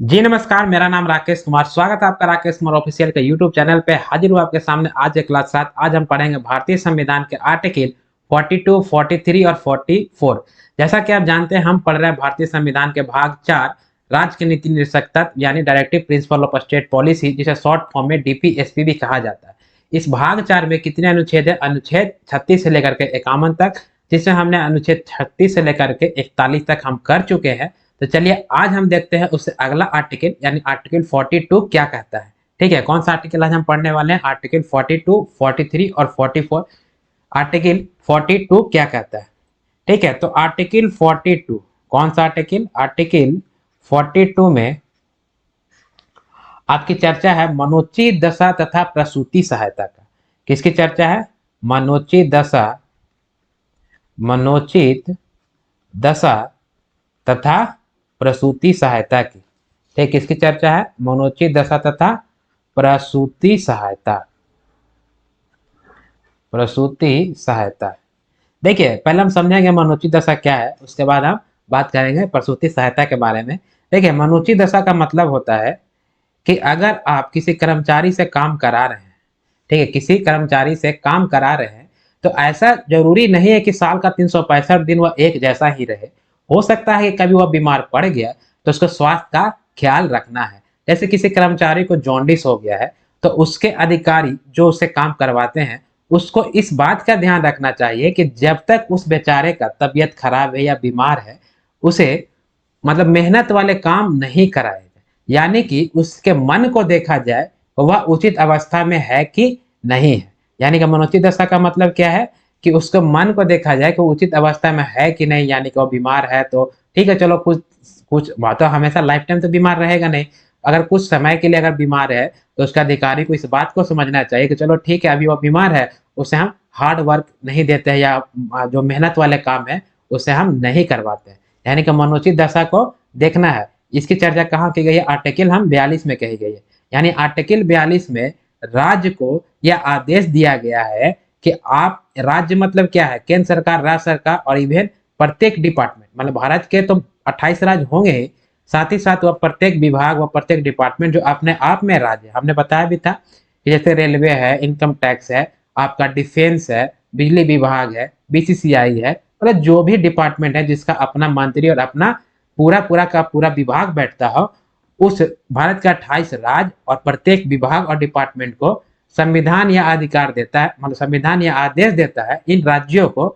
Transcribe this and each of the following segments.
जी नमस्कार, मेरा नाम राकेश कुमार। स्वागत है आपका राकेश कुमार ऑफिशियल के यूट्यूब चैनल पे। हाजिर हूँ आपके सामने आज एक क्लास साथ। आज हम पढ़ेंगे भारतीय संविधान के आर्टिकल 42, 43 और 44। जैसा कि आप जानते हैं, हम पढ़ रहे हैं भारतीय संविधान के भाग 4 राज्य के नीति निर्देशक तत्व यानी directive principle of state policy, जिसे शॉर्ट फॉर्म में डीपीएसपी भी कहा जाता है। इस भाग 4 में कितने अनुच्छेद है? अनुच्छेद 36 से लेकर के 51 तक, जिसमें हमने अनुच्छेद 36 से लेकर के 41 तक हम कर चुके हैं। तो चलिए आज हम देखते हैं उससे अगला आर्टिकल यानी आर्टिकल 42 क्या कहता है। ठीक है, कौन सा आर्टिकल आज हम पढ़ने वाले हैं? आर्टिकल 42, 43 और 44। आर्टिकल 42 क्या कहता है? ठीक है, तो आर्टिकल 42 कौन सा आर्टिकल? आर्टिकल 42 में आपकी चर्चा है मनोचित दशा तथा प्रसूति सहायता का। किसकी चर्चा है? मनोचित दशा, मनोचित दशा तथा प्रसूति सहायता की। ठीक, किसकी चर्चा है? मनोचित दशा तथा प्रसूति सहायता, प्रसूति सहायता। देखिए, पहले हम समझेंगे मनोचित दशा क्या है, उसके बाद हम बात करेंगे प्रसूति सहायता के बारे में। देखिए, मनोचित दशा का मतलब होता है कि अगर आप किसी कर्मचारी से काम करा रहे हैं, ठीक है, किसी कर्मचारी से काम करा रहे हैं, तो ऐसा जरूरी नहीं है कि साल का 365 दिन वह एक जैसा ही रहे। हो सकता है कि कभी वह बीमार पड़ गया तो उसको स्वास्थ्य का ख्याल रखना है। जैसे किसी कर्मचारी को जॉन्डिस हो गया है, तो उसके अधिकारी जो उससे काम करवाते हैं, उसको इस बात का ध्यान रखना चाहिए कि जब तक उस बेचारे का तबीयत खराब है या बीमार है, उसे मतलब मेहनत वाले काम नहीं कराए जाए। यानी कि उसके मन को देखा जाए, वह उचित अवस्था में है कि नहीं है। यानी कि मनोचित दशा का मतलब क्या है कि उसके मन को देखा जाए कि वो उचित अवस्था में है कि नहीं। यानी कि वो बीमार है तो ठीक है, चलो कुछ कुछ बात, तो हमेशा लाइफ टाइम तो बीमार रहेगा नहीं। अगर कुछ समय के लिए अगर बीमार है, तो उसका अधिकारी को इस बात को समझना चाहिए कि चलो ठीक है, अभी वो बीमार है, उसे हम हार्ड वर्क नहीं देते हैं या जो मेहनत वाले काम है उसे हम नहीं करवाते हैं। यानी कि मनोचित दशा को देखना है। इसकी चर्चा कहाँ की गई है? आर्टिकल हम 42 में कही गई है। यानी आर्टिकल 42 में राज्य को यह आदेश दिया गया है कि आप, राज्य मतलब क्या है? केंद्र सरकार, राज्य सरकार और इवन प्रत्येक डिपार्टमेंट, मतलब भारत के तो 28 राज्य होंगे ही, साथ ही साथ वह प्रत्येक विभाग व प्रत्येक डिपार्टमेंट जो अपने आप में राज्य है। हमने बताया भी था कि जैसे रेलवे है, इनकम टैक्स है, आपका डिफेंस है, बिजली विभाग है, बीसीसीआई है, मतलब जो भी डिपार्टमेंट है जिसका अपना मंत्री और अपना पूरा पूरा का पूरा विभाग बैठता हो, उस भारत के 28 राज्य और प्रत्येक विभाग और डिपार्टमेंट को संविधान यह अधिकार देता है, मतलब संविधान यह आदेश देता है इन राज्यों को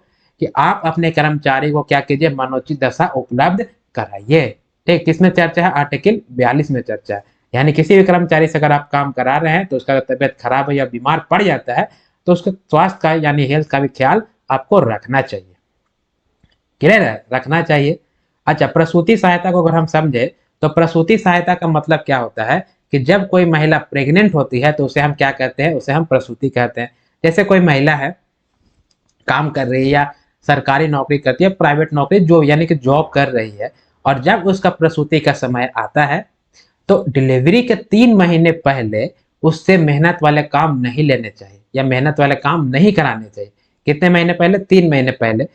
कि आप अपने कर्मचारी को क्या कीजिए? मनोचित दशा उपलब्ध कराइए। ठीक, किसमें चर्चा है? आर्टिकल 42 में चर्चा है। यानी किसी भी कर्मचारी से अगर आप काम करा रहे हैं तो उसका तबियत खराब है या बीमार पड़ जाता है, तो उसके स्वास्थ्य का यानी हेल्थ का भी ख्याल आपको रखना चाहिए। क्लियर है? रखना चाहिए। अच्छा, प्रसूति सहायता को अगर हम समझे, तो प्रसूति सहायता का मतलब क्या होता है कि जब कोई महिला प्रेग्नेंट होती है तो उसे हम क्या कहते हैं? उसे हम प्रसूति कहते हैं। जैसे कोई महिला है, काम कर रही है या सरकारी नौकरी करती है, प्राइवेट नौकरी जो यानी कि जॉब कर रही है, और जब उसका प्रसूति का समय आता है, तो डिलीवरी के 3 महीने पहले उससे मेहनत वाले काम नहीं लेने चाहिए या मेहनत वाले काम नहीं कराने चाहिए। कितने महीने पहले? 3 महीने पहले।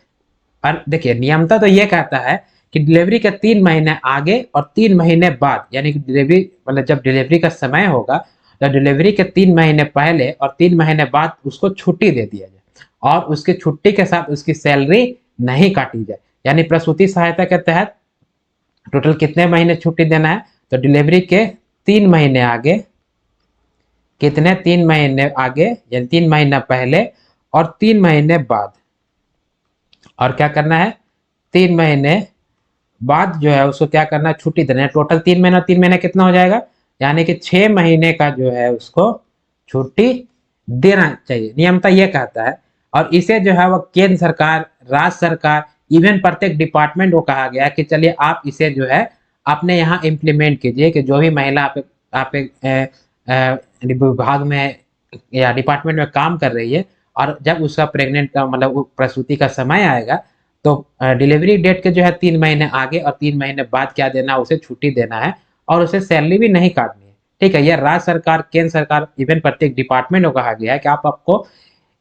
और देखिए, नियमता तो ये कहता है कि डिलीवरी के 3 महीने आगे और 3 महीने बाद, यानी कि डिलीवरी मतलब जब डिलीवरी का समय होगा, तो डिलीवरी के 3 महीने पहले और 3 महीने बाद उसको छुट्टी दे दिया जाए और उसकी छुट्टी के साथ उसकी सैलरी नहीं काटी जाए। यानी प्रसूति सहायता के तहत टोटल कितने महीने छुट्टी देना है? तो डिलीवरी के 3 महीने आगे, कितने? 3 महीने आगे यानी 3 महीना पहले और 3 महीने बाद। और क्या करना है? 3 महीने बाद जो है उसको क्या करना है? छुट्टी देना है। टोटल 3 महीना, 3 महीने कितना हो जाएगा? यानी कि 6 महीने का जो है उसको छुट्टी देना चाहिए। नियमता ये कहता है। और इसे जो है वो केंद्र सरकार, राज्य सरकार, इवन प्रत्येक डिपार्टमेंट को कहा गया है कि चलिए आप इसे जो है अपने यहाँ इम्प्लीमेंट कीजिए कि जो भी महिला आप विभाग में या डिपार्टमेंट में काम कर रही है, और जब उसका प्रेग्नेंट का मतलब प्रसूति का समय आएगा, तो डिलीवरी डेट के जो है 3 महीने आगे और 3 महीने बाद क्या देना है? उसे छुट्टी देना है और उसे सैलरी भी नहीं काटनी है। ठीक है, यह राज्य सरकार, केंद्र सरकार, इवन प्रत्येक डिपार्टमेंट को कहा गया है कि आप आपको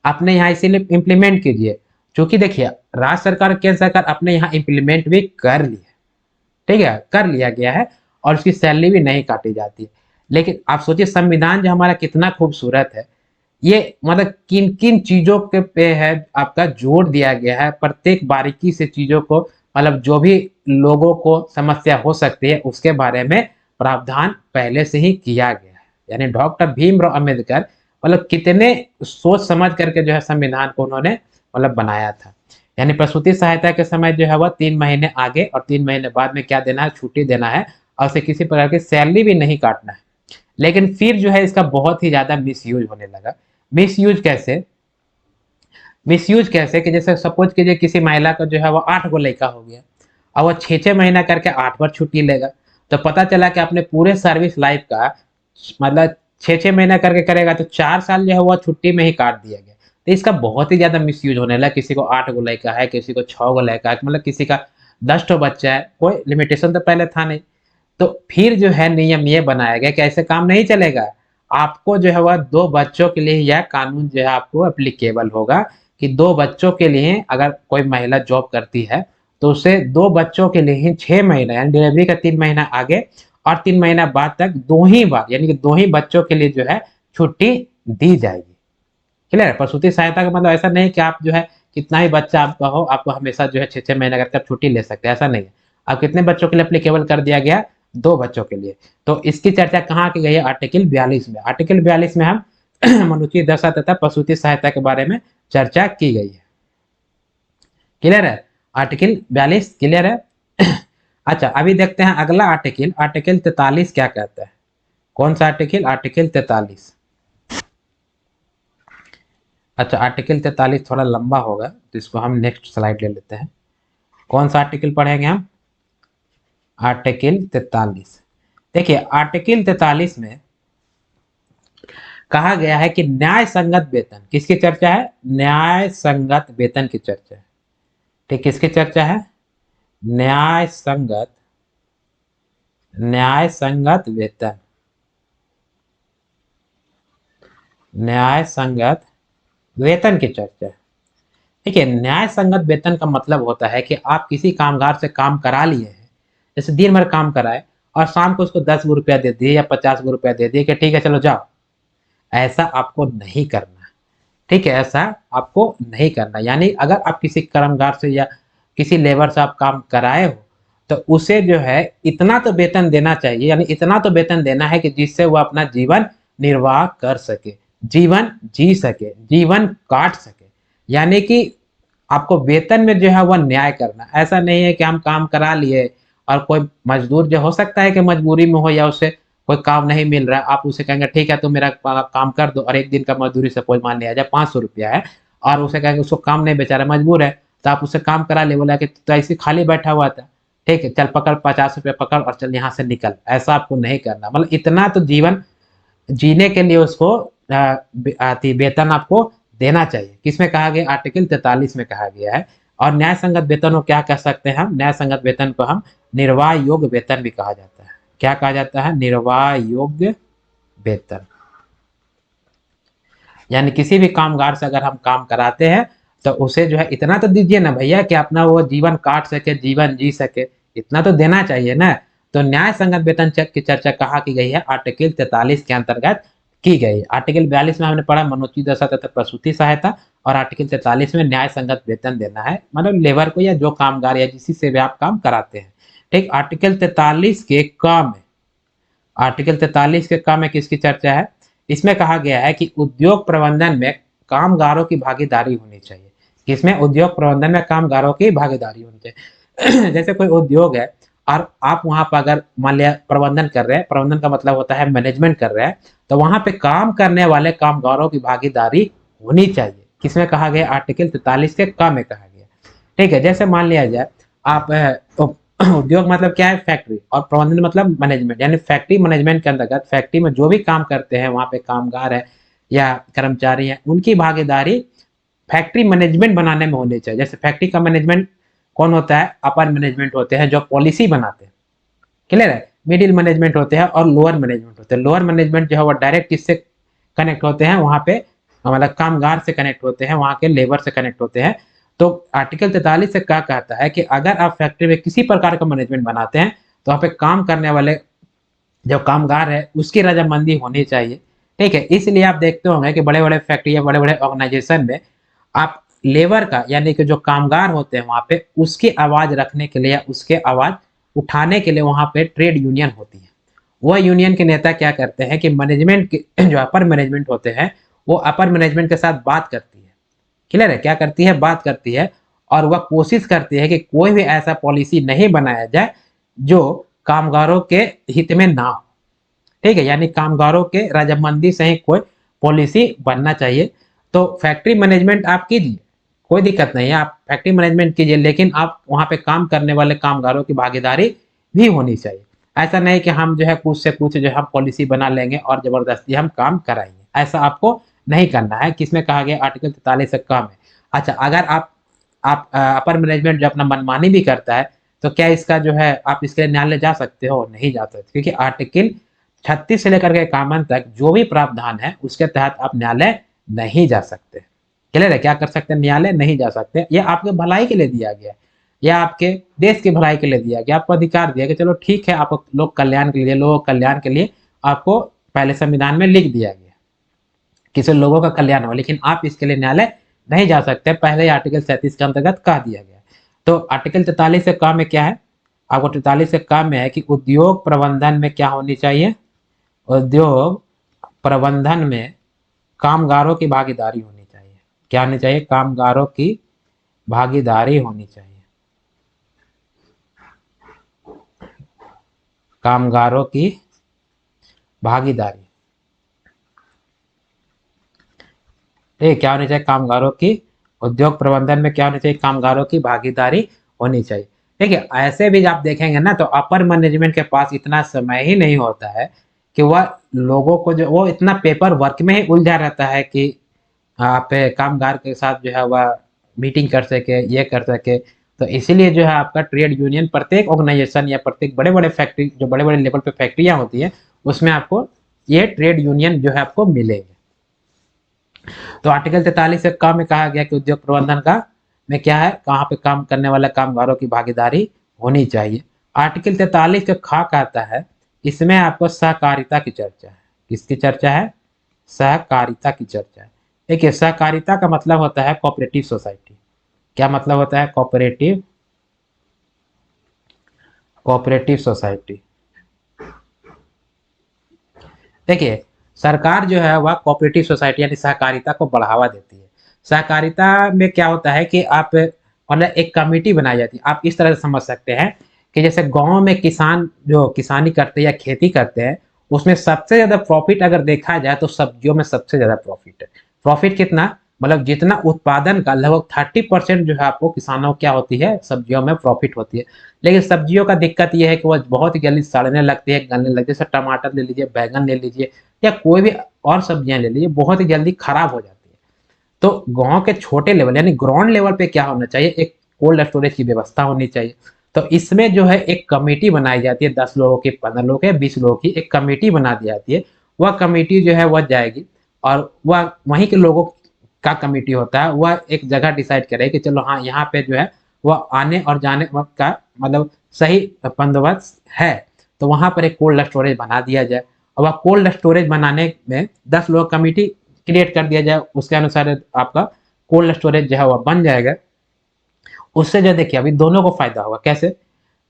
अपने यहाँ इसीलिए इम्प्लीमेंट कीजिए। क्योंकि देखिए, राज्य सरकार, केंद्र सरकार अपने यहाँ इम्प्लीमेंट भी कर ली है। ठीक है, कर लिया गया है। और उसकी सैलरी भी नहीं काटी जाती है। लेकिन आप सोचिए संविधान जो हमारा कितना खूबसूरत है, ये मतलब किन किन चीजों के पे है आपका जोर दिया गया है, प्रत्येक बारीकी से चीजों को, मतलब जो भी लोगों को समस्या हो सकती है उसके बारे में प्रावधान पहले से ही किया गया है। यानी डॉक्टर भीमराव अम्बेडकर मतलब कितने सोच समझ करके जो है संविधान को उन्होंने मतलब बनाया था। यानी प्रसूति सहायता के समय जो है वह 3 महीने आगे और 3 महीने बाद में क्या देना है, छुट्टी देना है और उसे किसी प्रकार की सैलरी भी नहीं काटना है। लेकिन फिर जो है इसका बहुत ही ज़्यादा मिसयूज़ होने लगा। मिसयूज़ कैसे? मिसयूज़ कैसे कि जैसे सपोज़ कीजिए किसी महिला का जो है वो 8 गो लड़का हो गया और वो 6-6 महीना करके 8 बार छुट्टी लेगा। तो पता चला कि अपने पूरे सर्विस लाइफ़ का मतलब 6-6 महीना करके करेगा तो 4 साल जो है वो छुट्टी में ही काट दिया गया। तो इसका बहुत ही ज़्यादा मिसयूज़ होने लगा। किसी को 8 गो लड़का है, किसी को 6 गो लड़का है, मतलब किसी का 10 ठो बच्चा है, कोई लिमिटेशन तो पहले था नहीं। तो फिर जो है नियम ये बनाया गया कि ऐसे काम नहीं चलेगा। आपको जो है वह 2 बच्चों के लिए यह कानून जो है आपको एप्लीकेबल होगा कि 2 बच्चों के लिए अगर कोई महिला जॉब करती है, तो उसे 2 बच्चों के लिए ही 6 महीना यानी डिलीवरी का 3 महीना आगे और 3 महीना बाद तक 2 ही बार यानी कि 2 ही बच्चों के लिए जो है छुट्टी दी जाएगी। क्लियर है? प्रसूति सहायता का मतलब ऐसा नहीं कि आप जो है कितना ही बच्चा आपका हो, आपको हमेशा जो है 6-6 महीने करके आप छुट्टी ले सकते हैं, ऐसा नहीं है। अब कितने बच्चों के लिए एप्लीकेबल कर दिया गया? 2 बच्चों के लिए। तो इसकी चर्चा कहाँ की गई है? आर्टिकल 42 में। आर्टिकल 42 में हम मनुष्य दशा तथा प्रसूति सहायता के बारे में चर्चा की गई है। क्लियर है? आर्टिकल 42 क्लियर है? अच्छा, अभी देखते हैं अगला आर्टिकल, आर्टिकल 43 क्या कहता है? कौन सा आर्टिकल? आर्टिकल 43। अच्छा, आर्टिकल 43 थोड़ा लंबा होगा तो इसको हम नेक्स्ट स्लाइड ले लेते हैं। कौन सा आर्टिकल पढ़ेंगे हम? आर्टिकल 43। देखिए आर्टिकल 43 में कहा गया है कि न्याय संगत वेतन, किसकी चर्चा है? न्याय संगत वेतन की चर्चा है। ठीक, किसकी चर्चा है? न्याय संगत, न्याय संगत वेतन, न्याय संगत वेतन की चर्चा है। देखिए न्याय संगत वेतन का मतलब होता है कि आप किसी कामगार से काम करा लिए हैं, जैसे दिन भर काम कराए और शाम को उसको 10 गो रुपया दे दिए या 50 गो रुपया दे दिए कि ठीक है चलो जाओ। ऐसा आपको नहीं करना। ठीक है, ऐसा आपको नहीं करना। यानी अगर आप किसी कामगार से या किसी लेबर से आप काम कराए हो तो उसे जो है इतना तो वेतन देना चाहिए, यानी इतना तो वेतन देना है कि जिससे वो अपना जीवन निर्वाह कर सके, जीवन जी सके, जीवन काट सके। यानी कि आपको वेतन में जो है वह न्याय करना। ऐसा नहीं है कि हम काम करा लिए और कोई मजदूर जो हो सकता है कि मजबूरी में हो या उसे कोई काम नहीं मिल रहा है, आप उसे कहेंगे ठीक है तुम मेरा काम कर दो और एक दिन का मजदूरी सपोज मान लिया जाए 500 रुपया है और उसे कहेंगे उसको काम नहीं, बेचारा मजबूर है, तो आप उसे काम करा ले, बोला कि तो ऐसे खाली बैठा हुआ था, ठीक है चल पकड़ 50 रुपया पकड़ और चल यहाँ से निकल। ऐसा आपको नहीं करना। मतलब इतना तो जीवन जीने के लिए उसको वेतन आपको देना चाहिए। किसमें कहा गया? आर्टिकल 43 में कहा गया है। और न्याय संगत वेतन को क्या कह सकते हैं हम? न्याय संगत वेतन को हम निर्वाह योग्य वेतन भी कहा जाता है। क्या कहा जाता है? निर्वाह योग्य वेतन। यानी किसी भी कामगार से अगर हम काम कराते हैं तो उसे जो है इतना तो दीजिए ना भैया कि अपना वो जीवन काट सके, जीवन जी सके, इतना तो देना चाहिए ना। तो न्याय संगत वेतन चेक की चर्चा कहाँ की गई है? आर्टिकल 43 के अंतर्गत की गई। आर्टिकल 42 में हमने पढ़ा मनोचित दशा तथा प्रसूति सहायता और आर्टिकल 43 में न्याय संगत वेतन देना है, मतलब लेबर को या जो कामगार या जिसी से भी आप काम कराते हैं। ठीक, आर्टिकल 43 के क में, आर्टिकल 43 के क में किसकी चर्चा है? इसमें कहा गया है कि उद्योग प्रबंधन में कामगारों की भागीदारी होनी चाहिए। किसमें? उद्योग प्रबंधन में कामगारों की भागीदारी होनी चाहिए। जैसे कोई उद्योग है और आप वहां पर अगर मान लिया प्रबंधन कर रहे हैं, प्रबंधन का मतलब होता है मैनेजमेंट कर रहे हैं, तो वहां पे काम करने वाले कामगारों की भागीदारी होनी चाहिए। किसमें कहा गया? आर्टिकल 43 के क में कहा गया। ठीक है, जैसे मान लिया जाए आप उद्योग मतलब क्या है? फैक्ट्री, और प्रबंधन मतलब मैनेजमेंट, यानी फैक्ट्री मैनेजमेंट के अंतर्गत फैक्ट्री में जो भी काम करते हैं वहां पे कामगार है या कर्मचारी है, उनकी भागीदारी फैक्ट्री मैनेजमेंट बनाने में होनी चाहिए। जैसे फैक्ट्री का मैनेजमेंट कौन होता है? अपर मैनेजमेंट होते हैं जो पॉलिसी बनाते हैं। क्लियर है? मिडिल मैनेजमेंट होते हैं और लोअर मैनेजमेंट होते हैं। लोअर मैनेजमेंट जो है वो डायरेक्ट किससे कनेक्ट होते हैं? वहां पे मतलब कामगार से कनेक्ट होते हैं, वहां के लेबर से कनेक्ट होते हैं। तो आर्टिकल 43 से क्या कहता है कि अगर आप फैक्ट्री में किसी प्रकार का मैनेजमेंट बनाते हैं तो वहां पे काम करने वाले जो कामगार है उसकी रजामंदी होनी चाहिए। ठीक है, इसलिए आप देखते होंगे कि बड़े बड़े फैक्ट्री या बड़े बड़े ऑर्गेनाइजेशन में आप लेबर का यानी कि जो कामगार होते हैं वहां पे उसकी आवाज रखने के लिए या उसके आवाज उठाने के लिए वहां पे ट्रेड यूनियन होती है। वह यूनियन के नेता क्या करते हैं कि मैनेजमेंट के जो अपर मैनेजमेंट होते हैं वो अपर मैनेजमेंट के साथ बात करती है। क्लियर है, क्या करती है, बात करती है, और वह कोशिश करती है कि कोई भी ऐसा पॉलिसी नहीं बनाया जाए जो कामगारों के हित में ना हो। ठीक है, यानी कामगारों के रजामंदी से ही कोई पॉलिसी बनना चाहिए। तो फैक्ट्री मैनेजमेंट आप कीजिए, कोई दिक्कत नहीं है, आप फैक्ट्री मैनेजमेंट कीजिए, लेकिन आप वहां पे काम करने वाले कामगारों की भागीदारी भी होनी चाहिए। ऐसा नहीं कि हम जो है कुछ से कुछ जो है पॉलिसी बना लेंगे और जबरदस्ती हम काम कराएंगे, ऐसा आपको नहीं करना है। किसमें कहा गया, आर्टिकल 43 से कम है। अच्छा, अगर आप अपर मैनेजमेंट जो अपना मनमानी भी करता है तो क्या इसका जो है आप इसके लिए न्यायालय जा सकते हो, नहीं जा सकते, क्योंकि आर्टिकल 36 से लेकर के 51 तक जो भी प्रावधान है उसके तहत आप न्यायालय नहीं जा सकते। क्लियर है, क्या कर सकते हैं, न्यायालय नहीं जा सकते। यह आपके भलाई के लिए दिया गया है, या आपके देश की भलाई के लिए दिया गया, आपको अधिकार दिया कि चलो ठीक है, आप लोग कल्याण के लिए, लोगों कल्याण के लिए आपको पहले संविधान में लिख दिया गया किसी लोगों का कल्याण हो, लेकिन आप इसके लिए न्यायालय नहीं जा सकते, पहले ही आर्टिकल 37 के अंतर्गत कह दिया गया। तो आर्टिकल 43 से काम में क्या है, आपको 43 से काम में है कि उद्योग प्रबंधन में क्या होनी चाहिए, उद्योग प्रबंधन में कामगारों की भागीदारी होनी चाहिए। क्या होनी चाहिए, कामगारों की भागीदारी होनी चाहिए, कामगारों की भागीदारी। ठीक, क्या होनी चाहिए, कामगारों की, उद्योग प्रबंधन में क्या होनी चाहिए, कामगारों की भागीदारी होनी चाहिए। ठीक है, ऐसे भी आप देखेंगे ना तो अपर मैनेजमेंट के पास इतना समय ही नहीं होता है कि वह लोगों को जो वो इतना पेपर वर्क में ही उलझा रहता है कि आप कामगार के साथ जो है वह मीटिंग कर सके, ये कर सके। तो इसीलिए जो है आपका ट्रेड यूनियन प्रत्येक ऑर्गेनाइजेशन या प्रत्येक बड़े बड़े फैक्ट्री जो बड़े बड़े लेवल पे फैक्ट्रियां होती है उसमें आपको ये ट्रेड यूनियन जो है आपको मिलेंगे। तो आर्टिकल 43 से क में कहा गया कि उद्योग प्रबंधन का में क्या है, कहाँ पे काम करने वाले कामगारों की भागीदारी होनी चाहिए। आर्टिकल 43 का खा कहता है, इसमें आपको सहकारिता की चर्चा है। किसकी चर्चा है, सहकारिता की चर्चा है। देखिए, सहकारिता का मतलब होता है कोऑपरेटिव सोसाइटी। क्या मतलब होता है, कोऑपरेटिव, कोऑपरेटिव सोसाइटी। देखिए, सरकार जो है वह कोऑपरेटिव सोसाइटी यानी सहकारिता को बढ़ावा देती है। सहकारिता में क्या होता है कि आप मतलब एक कमेटी बनाई जाती है। आप इस तरह से समझ सकते हैं कि जैसे गांव में किसान जो किसानी करते हैं या खेती करते हैं उसमें सबसे ज्यादा प्रॉफिट अगर देखा जाए तो सब्जियों में सबसे ज्यादा प्रॉफिट है। प्रॉफिट कितना, मतलब जितना उत्पादन का लगभग 30% जो है आपको किसानों क्या होती है, सब्जियों में प्रॉफिट होती है। लेकिन सब्जियों का दिक्कत ये है कि वह बहुत ही जल्दी सड़ने लगती है, गलने लगती है। जैसे टमाटर ले लीजिए, बैगन ले लीजिए, या कोई भी और सब्जियां ले लीजिए, बहुत ही जल्दी खराब हो जाती है। तो गांव के छोटे लेवल यानी ग्राउंड लेवल पे क्या होना चाहिए, एक कोल्ड स्टोरेज की व्यवस्था होनी चाहिए। तो इसमें जो है एक कमेटी बनाई जाती है, 10 लोगों की, 15 लोगों की, 20 लोगों की एक कमेटी बना दी जाती है। वह कमेटी जो है वह जाएगी और वह वहीं के लोगों का कमेटी होता है, वह एक जगह डिसाइड करे कि चलो हाँ यहाँ पे जो है वह आने और जाने का मतलब सही बंदोबस्त है, तो वहां पर एक कोल्ड स्टोरेज बना दिया जाए। और वह कोल्ड स्टोरेज बनाने में 10 लोग कमेटी क्रिएट कर दिया जाए, उसके अनुसार आपका कोल्ड स्टोरेज जो है वह बन जाएगा। उससे जो देखिए अभी दोनों को फायदा होगा, कैसे,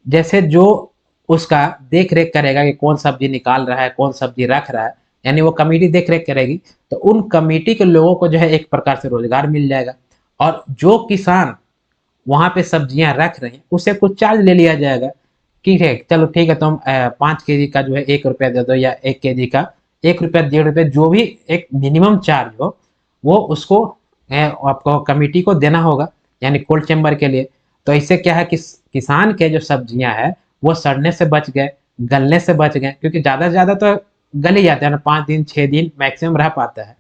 जैसे जो उसका देख रेख करेगा कि कौन सब्जी निकाल रहा है, कौन सब्जी रख रहा है, यानी वो कमेटी देख रेख करेगी, तो उन कमेटी के लोगों को जो है एक प्रकार से रोजगार मिल जाएगा। और जो किसान वहां पे सब्जियां रख रहे हैं उससे कुछ चार्ज ले लिया जाएगा। ठीक है, चलो ठीक है, तुम 5 केजी का जो है 1 रुपया दे दो, या 1 केजी का 1 रुपया, 1.5 रुपया, जो भी एक मिनिमम चार्ज हो वो उसको आपको कमेटी को देना होगा, यानी कोल्ड चेम्बर के लिए। तो इससे क्या है कि किसान के जो सब्जियां है वो सड़ने से बच गए, गलने से बच गए, क्योंकि ज्यादा से ज्यादा तो गल ही जाते हैं ना, 5 दिन 6 दिन मैक्सिमम रह पाता है।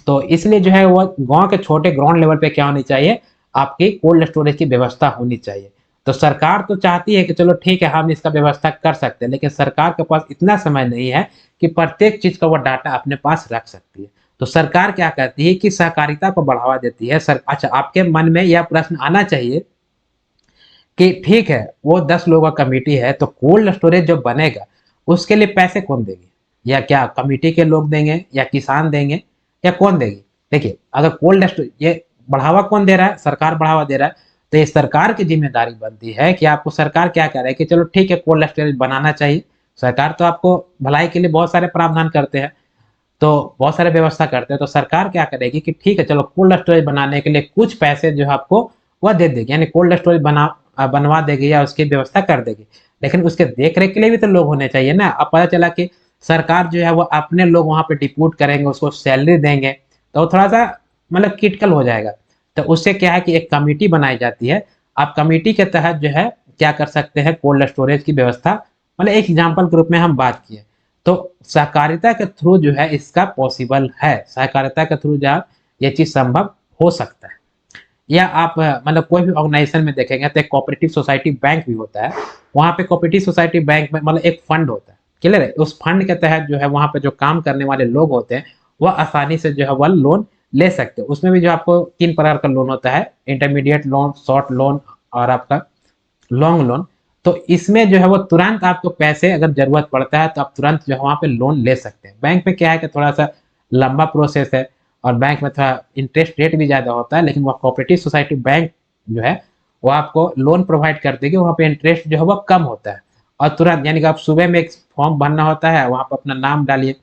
तो इसलिए जो है वो गांव के छोटे ग्राउंड लेवल पे क्या होनी चाहिए, आपकी कोल्ड स्टोरेज की व्यवस्था होनी चाहिए। तो सरकार तो चाहती है कि चलो ठीक है हम इसका व्यवस्था कर सकते हैं, लेकिन सरकार के पास इतना समय नहीं है कि प्रत्येक चीज का वो डाटा अपने पास रख सकती है। तो सरकार क्या करती है कि सहकारिता को बढ़ावा देती है। अच्छा, आपके मन में यह प्रश्न आना चाहिए कि ठीक है वो 10 लोगों का कमेटी है तो कोल्ड स्टोरेज जो बनेगा उसके लिए पैसे कौन देंगे? या क्या कमिटी के लोग देंगे या किसान देंगे या कौन देगी? देखिए, अगर कोल्ड स्टोरेज ये बढ़ावा कौन दे रहा है? सरकार बढ़ावा दे रहा है। तो ये सरकार की जिम्मेदारी बनती है कि आपको सरकार क्या कह रहा है कि चलो ठीक है कोल्ड स्टोरेज बनाना चाहिए। सरकार तो आपको भलाई के लिए बहुत सारे प्रावधान करते हैं, तो बहुत सारे व्यवस्था करते हैं, तो सरकार क्या करेगी कि ठीक है चलो कोल्ड स्टोरेज बनाने के लिए कुछ पैसे जो है आपको वह दे देगी, यानी कोल्ड स्टोरेज बनवा देगी या उसकी व्यवस्था कर देगी। लेकिन उसके देख रेख के लिए भी तो लोग होने चाहिए ना। अब पता चला कि सरकार जो है वो अपने लोग वहां पे डिप्यूट करेंगे, उसको सैलरी देंगे, तो थोड़ा सा मतलब क्रिटिकल हो जाएगा। तो उससे क्या है कि एक कमेटी बनाई जाती है। आप कमेटी के तहत जो है क्या कर सकते हैं, कोल्ड स्टोरेज की व्यवस्था, मतलब एक एग्जाम्पल के रूप में हम बात किए। तो सहकारिता के थ्रू जो है इसका पॉसिबल है, सहकारिता के थ्रू जो है ये चीज संभव हो सकता है। या आप मतलब कोई भी ऑर्गेनाइजेशन में देखेंगे तो एक कोऑपरेटिव सोसाइटी बैंक भी होता है। वहाँ पे कोऑपरेटिव सोसाइटी बैंक में मतलब एक फंड होता है, क्लियर है? उस फंड के तहत जो है वहाँ पे जो काम करने वाले लोग होते हैं वह आसानी से जो है वह लोन ले सकते हैं। उसमें भी जो आपको 3 प्रकार का लोन होता है, इंटरमीडिएट लोन, शॉर्ट लोन और आपका लॉन्ग लोन। तो इसमें जो है वो तुरंत आपको पैसे अगर जरूरत पड़ता है तो आप तुरंत जो है वहाँ पे लोन ले सकते हैं। बैंक में क्या है कि थोड़ा सा लंबा प्रोसेस है और बैंक में थोड़ा इंटरेस्ट रेट भी ज़्यादा होता है, लेकिन वह कोऑपरेटिव सोसाइटी बैंक जो है वो आपको लोन प्रोवाइड कर देगी। वहाँ पे इंटरेस्ट जो है वो कम होता है और तुरंत, यानी कि आप सुबह में एक फॉर्म भरना होता है, वहाँ पर अपना नाम डालिए,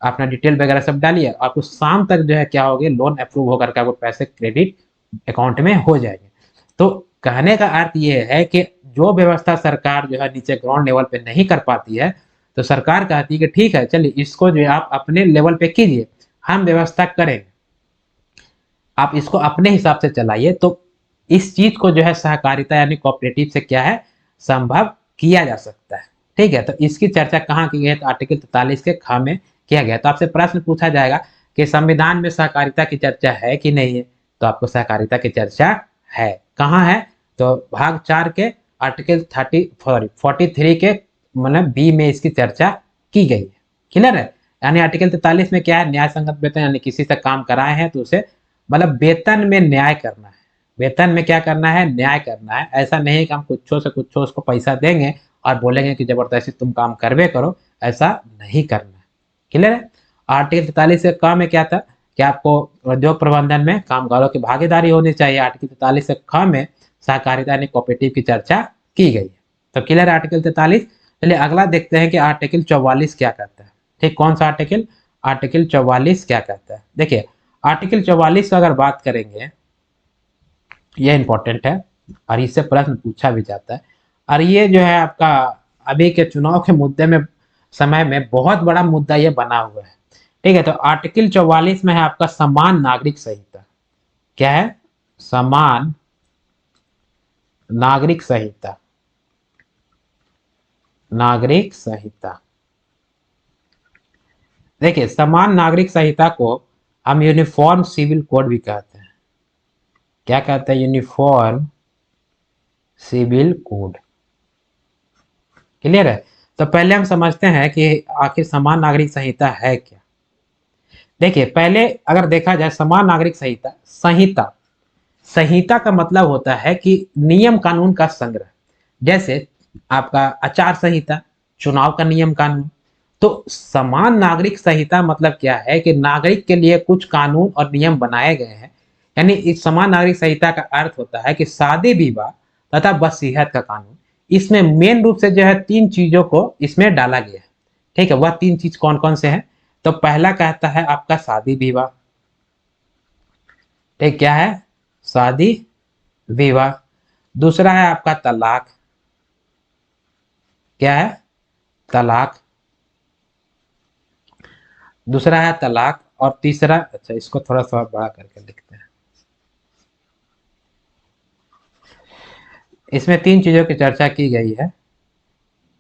अपना डिटेल वगैरह सब डालिए, आपको शाम तक जो है क्या होगी, लोन अप्रूव होकर के आपको पैसे क्रेडिट अकाउंट में हो जाएंगे। तो कहने का अर्थ ये है कि जो व्यवस्था सरकार जो है नीचे ग्राउंड लेवल पे नहीं कर पाती है, तो सरकार कहती है कि ठीक है चलिए इसको जो है आप अपने लेवल पे कीजिए, हम व्यवस्था करेंगे, आप इसको अपने हिसाब से चलाइए। तो इस चीज को जो है सहकारिता यानी कोऑपरेटिव से क्या है, संभव किया जा सकता है। ठीक है, तो इसकी चर्चा कहाँ की गई है? तो आर्टिकल 43 के ख में किया गया। तो आपसे प्रश्न पूछा जाएगा कि संविधान में सहकारिता की चर्चा है कि नहीं है? तो आपको सहकारिता की चर्चा है। कहाँ है? तो भाग 4 के आर्टिकल 43 के मतलब बी में इसकी चर्चा की गई है। क्लियर है? यानी आर्टिकल 43 में क्या है, न्याय संगत वेतन, यानी किसी से काम कराए हैं तो उसे मतलब वेतन में न्याय करना है। वेतन में क्या करना है, न्याय करना है। ऐसा नहीं कि हम कुछो से कुछो उसको पैसा देंगे और बोलेंगे कि जबरदस्ती तुम काम करवे करो, ऐसा नहीं करना है। क्लियर है? आर्टिकल 43 से क में क्या था कि आपको उद्योग प्रबंधन में कामगारों की भागीदारी होनी चाहिए। आर्टिकल 43 से ख में सहकारिता यानी कोऑपरेटिव की चर्चा की गई है। तो क्लियर है आर्टिकल 43। चलिए अगला देखते हैं कि आर्टिकल 44 क्या कहता है। ठीक, कौन सा आर्टिकल? आर्टिकल 44 क्या कहता है? देखिए आर्टिकल 44 का अगर बात करेंगे, ये इंपॉर्टेंट है और इससे प्रश्न पूछा भी जाता है। और ये जो है आपका अभी के चुनाव के मुद्दे में, समय में बहुत बड़ा मुद्दा ये बना हुआ है। ठीक है, तो आर्टिकल 44 में है आपका समान नागरिक संहिता। क्या है? समान नागरिक संहिता। नागरिक संहिता, देखिए समान नागरिक संहिता को हम यूनिफॉर्म सिविल कोड भी कहते हैं। क्या कहते हैं? Uniform civil code. क्लियर है? तो पहले हम समझते हैं कि आखिर समान नागरिक संहिता है क्या। देखिए पहले अगर देखा जाए समान नागरिक संहिता, संहिता, संहिता का मतलब होता है कि नियम कानून का संग्रह। जैसे आपका आचार संहिता, चुनाव का नियम कानून। तो समान नागरिक संहिता मतलब क्या है कि नागरिक के लिए कुछ कानून और नियम बनाए गए हैं। यानी इस समान नागरिक संहिता का अर्थ होता है कि शादी विवाह तथा वसीयत का कानून, इसमें मेन रूप से जो है 3 चीजों को इसमें डाला गया है। ठीक है, वह 3 चीज कौन कौन से हैं? तो पहला कहता है आपका शादी विवाह। ठीक, क्या है? शादी विवाह। दूसरा है आपका तलाक। क्या है? तलाक। दूसरा है तलाक और तीसरा, अच्छा इसको थोड़ा सा बड़ा करके लिखते हैं। इसमें 3 चीजों की चर्चा की गई है।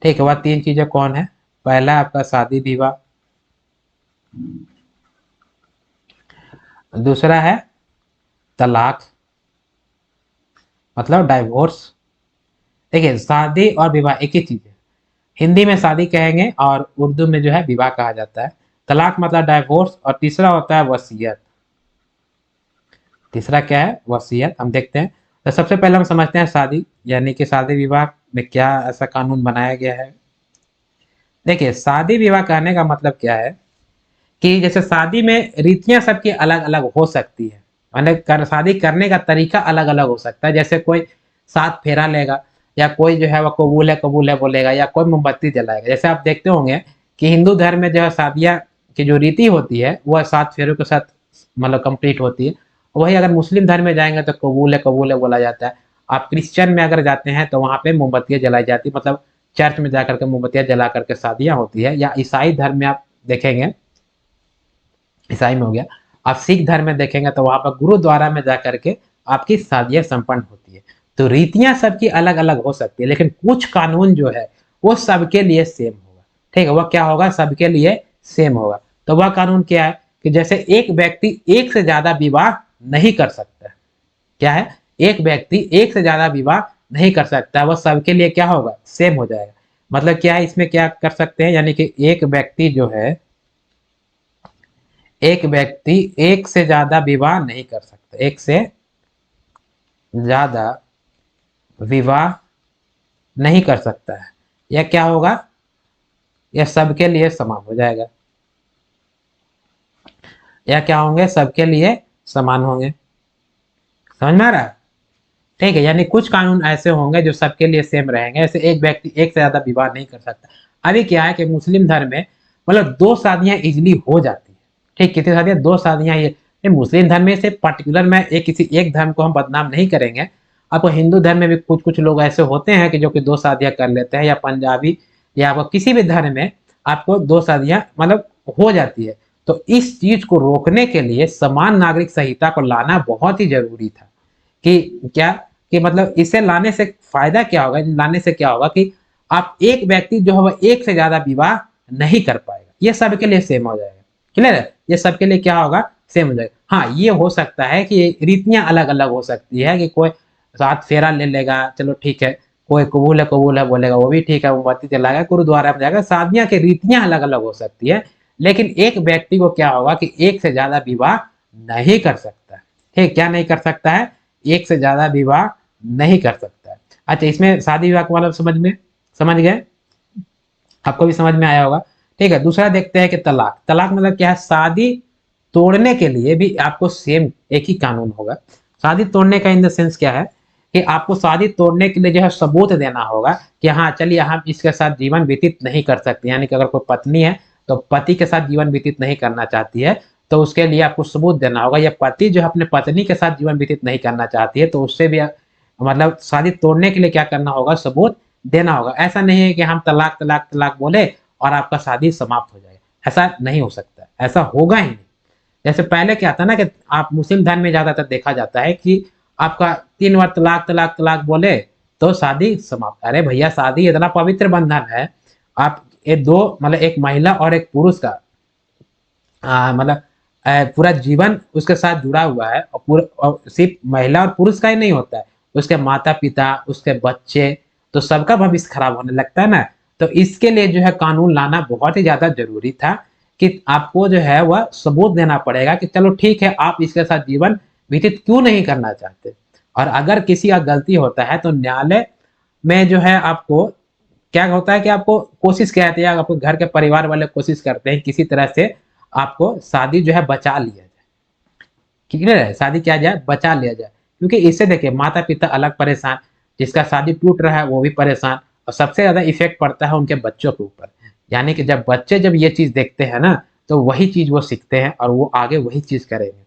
ठीक है, वह 3 चीजें कौन है? पहला आपका शादी विवाह, दूसरा है तलाक मतलब डाइवोर्स। देखिए शादी और विवाह एक ही चीज है। हिंदी में शादी कहेंगे और उर्दू में जो है विवाह कहा जाता है। तलाक मतलब डाइवोर्स और तीसरा होता है वसीयत। तीसरा क्या है? वसीयत। हम देखते हैं। तो सबसे पहले हम समझते हैं शादी, यानी कि शादी विवाह में क्या ऐसा कानून बनाया गया है। देखिए शादी विवाह कहने का मतलब क्या है कि जैसे शादी में रीतियां सबकी अलग अलग हो सकती है, माने शादी करने का तरीका अलग अलग हो सकता है। जैसे कोई 7 फेरा लेगा, या कोई जो है वो कबूल है बोलेगा, या कोई मोमबत्ती जलाएगा। जैसे आप देखते होंगे कि हिंदू धर्म में जो है शादियां की जो रीति होती है वह 7 फेरों के साथ मतलब कंप्लीट होती है। वही अगर मुस्लिम धर्म में जाएंगे तो कबूल है बोला जाता है। आप क्रिश्चियन में अगर जाते हैं तो वहां पे मोमबत्तियां जलाई जाती है, मतलब चर्च में जाकर के मोमबत्तियां जला करके शादियां होती है। या ईसाई धर्म में आप देखेंगे, ईसाई में हो गया, आप सिख धर्म में देखेंगे तो वहां पर गुरुद्वारा में जाकर के आपकी शादियां संपन्न होती है। तो रीतियां सबकी अलग अलग हो सकती है, लेकिन कुछ कानून जो है वो सबके लिए सेम होगा। ठीक है, वह क्या होगा, सबके लिए सेम होगा। तो वह कानून क्या है कि जैसे एक व्यक्ति एक से ज्यादा विवाह नहीं कर सकता। क्या है, एक व्यक्ति एक से ज्यादा विवाह नहीं कर सकता, वह सबके लिए क्या होगा, सेम हो जाएगा। मतलब क्या है, इसमें क्या कर सकते हैं, यानी कि एक व्यक्ति जो है, एक व्यक्ति एक से ज्यादा विवाह नहीं कर सकता, एक से ज्यादा विवाह नहीं कर सकता है। यह क्या होगा, यह सबके लिए समान हो जाएगा। यह क्या होंगे, सबके लिए समान होंगे। समझ में आ रहा है? ठीक है, यानी कुछ कानून ऐसे होंगे जो सबके लिए सेम रहेंगे। ऐसे एक व्यक्ति एक से ज्यादा विवाह नहीं कर सकता। अभी क्या है कि मुस्लिम धर्म में मतलब 2 शादियां इजिली हो जाती है। ठीक, कितनी शादियां, 2 शादियां ये मुस्लिम धर्म में से पर्टिकुलर में एक किसी एक धर्म को हम बदनाम नहीं करेंगे। आपको हिंदू धर्म में भी कुछ कुछ लोग ऐसे होते हैं कि जो कि 2 शादियां कर लेते हैं, या पंजाबी या आपको किसी भी धर्म में आपको 2 शादियां मतलब हो जाती है। तो इस चीज को रोकने के लिए समान नागरिक संहिता को लाना बहुत ही जरूरी था। कि क्या, कि मतलब इसे लाने से फायदा क्या होगा, लाने से क्या होगा कि आप एक व्यक्ति जो है वह एक से ज्यादा विवाह नहीं कर पाएगा, ये सबके लिए सेम हो जाएगा। क्लियर है, ये सबके लिए क्या होगा, सेम हो जाएगा। हाँ, ये हो सकता है कि रीतियां अलग अलग हो सकती है, कि कोई 7 फेरा ले लेगा, चलो ठीक है, कोई कबूल है बोलेगा, वो भी ठीक है, मोमबत्ती जलाएगा, गुरुद्वारा में जाएगा। शादियां की रीतियां अलग अलग हो सकती है, लेकिन एक व्यक्ति को क्या होगा कि एक से ज्यादा विवाह नहीं कर सकता। ठीक, क्या नहीं कर सकता है, एक से ज्यादा विवाह नहीं कर सकता है। अच्छा, इसमें शादी विवाह का मतलब समझ गए, आपको भी समझ में आया होगा। ठीक है, दूसरा देखते हैं कि तलाक। तलाक मतलब क्या है, शादी तोड़ने के लिए भी आपको सेम एक ही कानून होगा। शादी तोड़ने का इन द सेंस क्या है कि आपको शादी तोड़ने के लिए जो है सबूत देना होगा कि हाँ चलिए हम इसके साथ जीवन व्यतीत नहीं कर सकते। यानी कि अगर कोई पत्नी है तो पति के साथ जीवन व्यतीत नहीं करना चाहती है, तो उसके लिए आपको सबूत देना होगा। या पति जो है अपने पत्नी के साथ जीवन व्यतीत नहीं करना चाहती है, तो उससे भी मतलब शादी तोड़ने के लिए क्या करना होगा, सबूत देना होगा। ऐसा नहीं है कि हम तलाक तलाक तलाक बोले और आपका शादी समाप्त हो जाए, ऐसा नहीं हो सकता, ऐसा होगा ही नहीं। जैसे पहले क्या था ना कि आप मुस्लिम धर्म में ज्यादातर देखा जाता है कि आपका 3 बार तलाक तलाक तलाक बोले तो शादी समाप्त। अरे भैया, शादी इतना पवित्र बंधन है। आप ये दो मतलब एक महिला और एक पुरुष का मतलब पूरा जीवन उसके साथ जुड़ा हुआ है। और पूरा, और सिर्फ महिला और पुरुष का ही नहीं होता है, उसके माता पिता, उसके बच्चे, तो सबका भविष्य खराब होने लगता है ना। तो इसके लिए जो है कानून लाना बहुत ही ज्यादा जरूरी था कि आपको जो है वह सबूत देना पड़ेगा कि चलो ठीक है, आप इसके साथ जीवन व्यतीत क्यों नहीं करना चाहते। और अगर किसी का गलती होता है तो न्यायालय में जो है आपको क्या होता है कि आपको कोशिश करते हैं, आपको घर के परिवार वाले कोशिश करते हैं किसी तरह से आपको शादी जो है बचा लिया जाए। क्लियर है, शादी किया जाए, बचा लिया जाए। क्योंकि इससे देखिए माता पिता अलग परेशान, जिसका शादी टूट रहा है वो भी परेशान, और सबसे ज्यादा इफेक्ट पड़ता है उनके बच्चों के ऊपर। यानी कि जब बच्चे जब ये चीज देखते हैं ना, तो वही चीज वो सीखते हैं और वो आगे वही चीज करेंगे।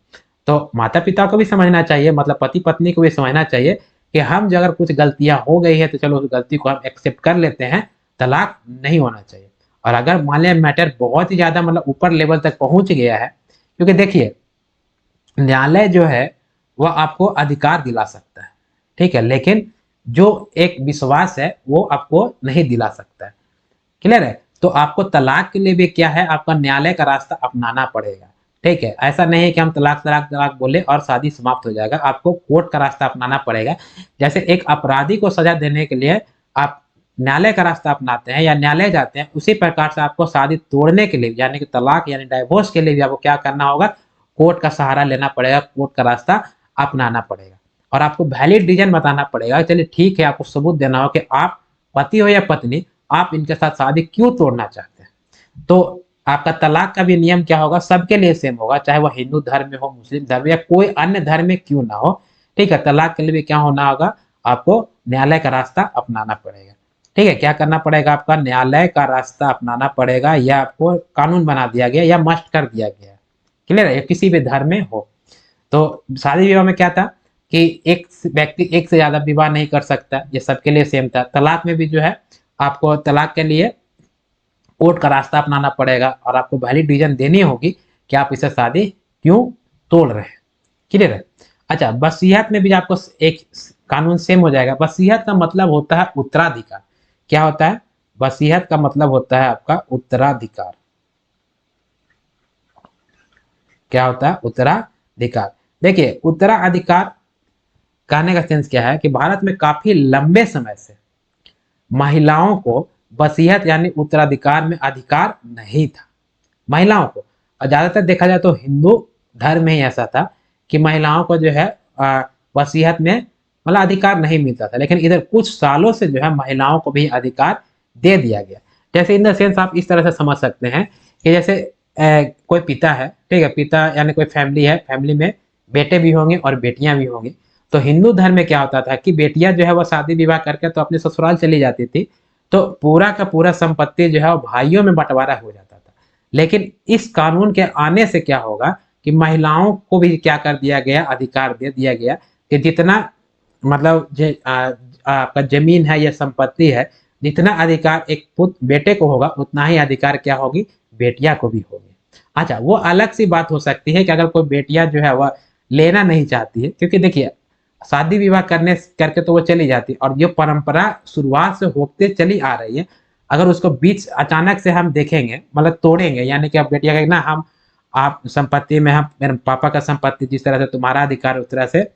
तो माता पिता को भी समझना चाहिए, मतलब पति पत्नी को भी समझना चाहिए कि हम जो अगर कुछ गलतियां हो गई है तो चलो उस गलती को हम एक्सेप्ट कर लेते हैं, तलाक नहीं होना चाहिए। और अगर मान लिया मैटर बहुत ही ज्यादा मतलब ऊपर लेवल तक पहुंच गया है, क्योंकि देखिए न्यायालय जो है वह आपको अधिकार दिला सकता है, ठीक है, लेकिन जो एक विश्वास है वो आपको नहीं दिला सकता है। क्लियर है, तो आपको तलाक के लिए भी क्या है, आपका न्यायालय का रास्ता अपनाना पड़ेगा। ठीक है, ऐसा नहीं है कि हम तलाक तलाक तलाक बोले और शादी समाप्त हो जाएगा, आपको कोर्ट का रास्ता अपनाना पड़ेगा। जैसे एक अपराधी को सजा देने के लिए आप न्यायालय का रास्ता अपनाते हैं या न्यायालय जाते हैं, उसी प्रकार से आपको शादी तोड़ने के लिए यानी कि तलाक यानी डाइवोर्स के लिए भी आपको क्या करना होगा, कोर्ट का सहारा लेना पड़ेगा, कोर्ट का रास्ता अपनाना पड़ेगा। और आपको वैलिड रीजन बताना पड़ेगा। चलिए ठीक है, आपको सबूत देना हो कि आप पति हो या पत्नी, आप इनके साथ शादी क्यों तोड़ना चाहते हैं। तो आपका तलाक का भी नियम क्या होगा, सबके लिए सेम होगा, चाहे वो हिंदू धर्म में हो, मुस्लिम धर्म या कोई अन्य धर्म में क्यों ना हो। ठीक है, तलाक के लिए भी क्या होना होगा, आपको न्यायालय का रास्ता अपनाना पड़ेगा। ठीक है, क्या करना पड़ेगा, आपका न्यायालय का रास्ता अपनाना पड़ेगा, या आपको कानून बना दिया गया या मस्ट कर दिया गया है। क्लियर है, किसी भी धर्म में हो। तो शादी विवाह में क्या था कि एक व्यक्ति एक से ज्यादा विवाह नहीं कर सकता, ये सबके लिए सेम था। तलाक में भी जो है आपको तलाक के लिए कोर्ट का रास्ता अपनाना पड़ेगा और आपको वैलिड रीजन देनी होगी कि आप इसे शादी क्यों तोड़ रहे हैं। क्लियर है। अच्छा, वसीयत में भी आपको एक कानून सेम हो जाएगा। वसीयत का मतलब होता है उत्तराधिकार। क्या होता है, वसीयत का मतलब होता है आपका उत्तराधिकार। क्या होता है, उत्तराधिकार। देखिए, उत्तराधिकार कहने का सेंस क्या है कि भारत में काफी लंबे समय से महिलाओं को वसीयत यानी उत्तराधिकार में अधिकार नहीं था, महिलाओं को। और ज्यादातर देखा जाए तो हिंदू धर्म में ही ऐसा था कि महिलाओं को जो है वसीयत में मतलब अधिकार नहीं मिलता था, लेकिन इधर कुछ सालों से जो है महिलाओं को भी अधिकार दे दिया गया। जैसे इन द सेंस आप इस तरह से समझ सकते हैं कि जैसे कोई पिता है, ठीक है, पिता यानी कोई फैमिली है, फैमिली में बेटे भी होंगे और बेटियां भी होंगी। तो हिंदू धर्म में क्या होता था कि बेटियां जो है वो शादी विवाह करके तो अपने ससुराल चली जाती थी, तो पूरा का पूरा संपत्ति जो है वो भाइयों में बंटवारा हो जाता था। लेकिन इस कानून के आने से क्या होगा कि महिलाओं को भी क्या कर दिया गया, अधिकार दे दिया गया कि जितना मतलब आपका जमीन है या संपत्ति है, जितना अधिकार एक पुत्र बेटे को होगा उतना ही अधिकार क्या होगी, बेटिया को भी होगी। अच्छा, वो अलग सी बात हो सकती है कि अगर कोई बेटिया जो है वह लेना नहीं चाहती है, क्योंकि देखिए शादी विवाह करने करके तो वो चली जाती, और जो परंपरा शुरुआत से होते चली आ रही है, अगर उसको बीच अचानक से हम देखेंगे मतलब तोड़ेंगे, यानी कि अब बेटिया कहेगी ना हम आप संपत्ति में, हम मेरे पापा का संपत्ति जिस तरह से तुम्हारा अधिकार उस तरह से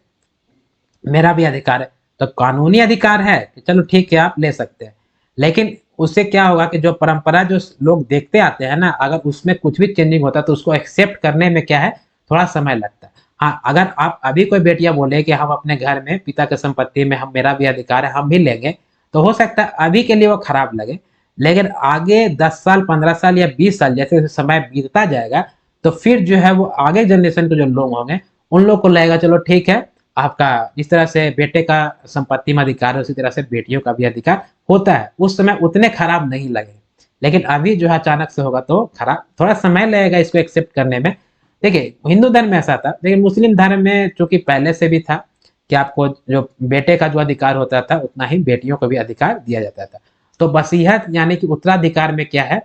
मेरा भी अधिकार है, तो कानूनी अधिकार है कि चलो ठीक है आप ले सकते हैं। लेकिन उससे क्या होगा कि जो परंपरा जो लोग देखते आते हैं ना, अगर उसमें कुछ भी चेंजिंग होता है तो उसको एक्सेप्ट करने में क्या है, थोड़ा समय लगता है। हाँ, अगर आप अभी कोई बेटियां बोले कि हम अपने घर में पिता की संपत्ति में हम मेरा भी अधिकार है हम भी लेंगे, तो हो सकता है अभी के लिए वो खराब लगे, लेकिन आगे 10 साल 15 साल या 20 साल जैसे जैसे समय बीतता जाएगा, तो फिर जो है वो आगे जनरेशन के जो लोग होंगे उन लोग को लगेगा चलो ठीक है, आपका जिस तरह से बेटे का संपत्ति में अधिकार है उसी तरह से बेटियों का भी अधिकार होता है। उस समय उतने खराब नहीं लगे, लेकिन अभी जो है अचानक से होगा तो खराब, थोड़ा समय लगेगा इसको एक्सेप्ट करने में। देखिए हिंदू धर्म में ऐसा था, लेकिन मुस्लिम धर्म में चूंकि पहले से भी था कि आपको जो बेटे का जो अधिकार होता था उतना ही बेटियों को भी अधिकार दिया जाता था। तो वसीयत यानी कि उत्तराधिकार में क्या है,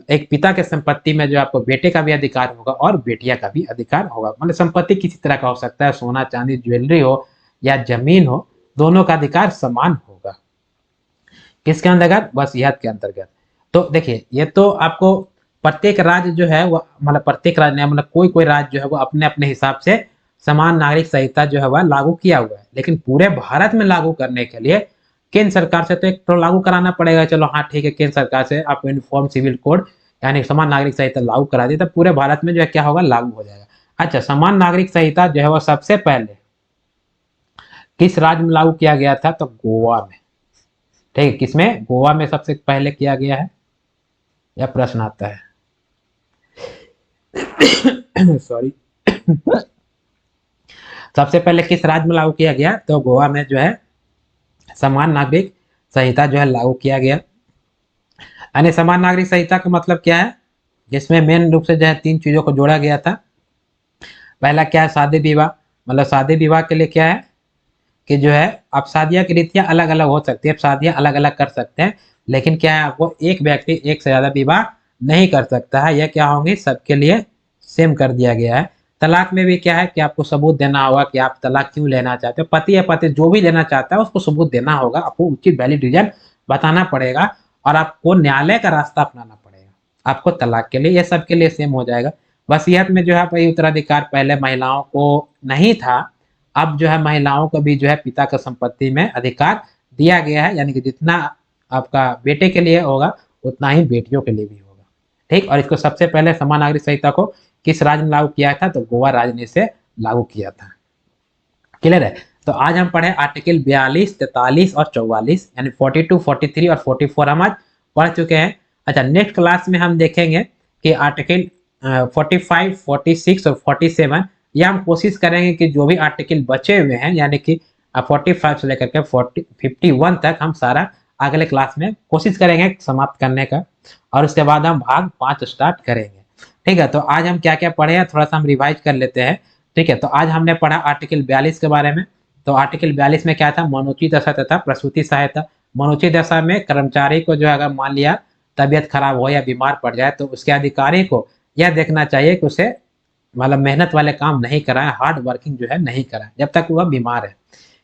एक पिता के संपत्ति में जो आपको बेटे का भी अधिकार होगा और बेटिया का भी अधिकार होगा। मतलब संपत्ति किसी तरह का हो सकता है, सोना चांदी ज्वेलरी हो या जमीन हो, दोनों का अधिकार समान होगा। किसके अंतर्गत, वसीयत के अंतर्गत। तो देखिए ये तो आपको प्रत्येक राज्य जो है वो मतलब प्रत्येक राज्य मतलब कोई कोई राज्य जो है वो अपने अपने हिसाब से समान नागरिक संहिता जो है वह लागू किया हुआ है, लेकिन पूरे भारत में लागू करने के लिए केंद्र सरकार से तो एक तो लागू कराना पड़ेगा। चलो हाँ ठीक है, केंद्र सरकार से आप यूनिफॉर्म सिविल कोड यानी समान नागरिक संहिता लागू करा दी, तब पूरे भारत में जो है क्या होगा, लागू हो जाएगा। अच्छा, समान नागरिक संहिता जो है वो सबसे पहले किस राज्य में लागू किया गया था, तो गोवा में। ठीक है, किसमें, गोवा में सबसे पहले किया गया है, यह प्रश्न आता है। सॉरी। सबसे पहले किस राज्य में लागू किया गया, तो गोवा में जो है समान नागरिक संहिता जो है लागू किया गया। यानी समान नागरिक संहिता का मतलब क्या है, जिसमें मेन रूप से जो है 3 चीजों को जोड़ा गया था। पहला क्या है, शादी विवाह। मतलब शादी विवाह के लिए क्या है कि जो है अब शादियां की रीतियां अलग अलग हो सकती है, शादियां अलग अलग कर सकते हैं, लेकिन क्या है वो एक व्यक्ति एक से ज्यादा विवाह नहीं कर सकता है, यह क्या होंगी सबके लिए सेम कर दिया गया है। तलाक में भी क्या है कि आपको सबूत देना होगा कि आप तलाक क्यों लेना चाहते हो, पति या पति जो भी लेना चाहता है उसको सबूत देना होगा, आपको उचित वैलिड रीजन बताना पड़ेगा और आपको न्यायालय का रास्ता अपनाना पड़ेगा आपको तलाक के लिए, यह सबके लिए सेम हो जाएगा। वसीयत में जो है भाई उत्तराधिकार पहले महिलाओं को नहीं था, अब जो है महिलाओं को भी जो है पिता का संपत्ति में अधिकार दिया गया है, यानी कि जितना आपका बेटे के लिए होगा उतना ही बेटियों के लिए भी होगा। ठीक, और इसको सबसे पहले समान नागरिक संहिता को किस राज्य ने लागू किया था, तो गोवा राज्य ने इसे लागू किया था। क्लियर है। तो आज हम पढ़े आर्टिकल 42, 43 और 44, यानी 42, 43 और 44 हम आज पढ़ चुके हैं। अच्छा, नेक्स्ट क्लास में हम देखेंगे कि आर्टिकल 45, 46 और 47, या हम कोशिश करेंगे कि जो भी आर्टिकल बचे हुए हैं यानी कि 45 से लेकर के 51 तक हम सारा अगले क्लास में कोशिश करेंगे समाप्त करने का, और उसके बाद हम भाग 5 स्टार्ट करेंगे। ठीक है, तो आज हम क्या क्या पढ़े हैं थोड़ा सा हम रिवाइज कर लेते हैं। ठीक है, तो आज हमने पढ़ा आर्टिकल 42 के बारे में। तो आर्टिकल 42 में क्या था, मनोचित दशा तथा प्रसूति सहायता। मनोचित दशा में कर्मचारी को जो है अगर मान लिया तबियत खराब हो या बीमार पड़ जाए तो उसके अधिकारी को यह देखना चाहिए कि उसे मतलब मेहनत वाले काम नहीं कराएं, हार्ड वर्किंग जो है नहीं कराएं जब तक वह बीमार है।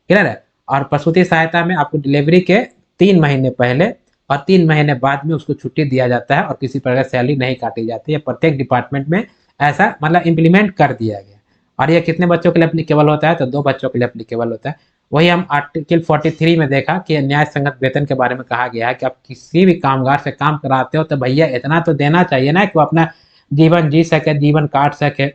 क्लियर है। और प्रसूति सहायता में आपको डिलीवरी के 3 महीने पहले और 3 महीने बाद में उसको छुट्टी दिया जाता है और किसी प्रकार सैलरी नहीं काटी जाती है। प्रत्येक डिपार्टमेंट में ऐसा मतलब इम्प्लीमेंट कर दिया गया। और ये कितने बच्चों के लिए एप्लीकेबल होता है, तो 2 बच्चों के लिए एप्लीकेबल होता है। वही हम आर्टिकल 43 में देखा कि न्याय संगत वेतन के बारे में कहा गया है कि आप किसी भी कामगार से काम कराते हो तो भैया इतना तो देना चाहिए ना कि वो अपना जीवन जी सके, जीवन काट सके,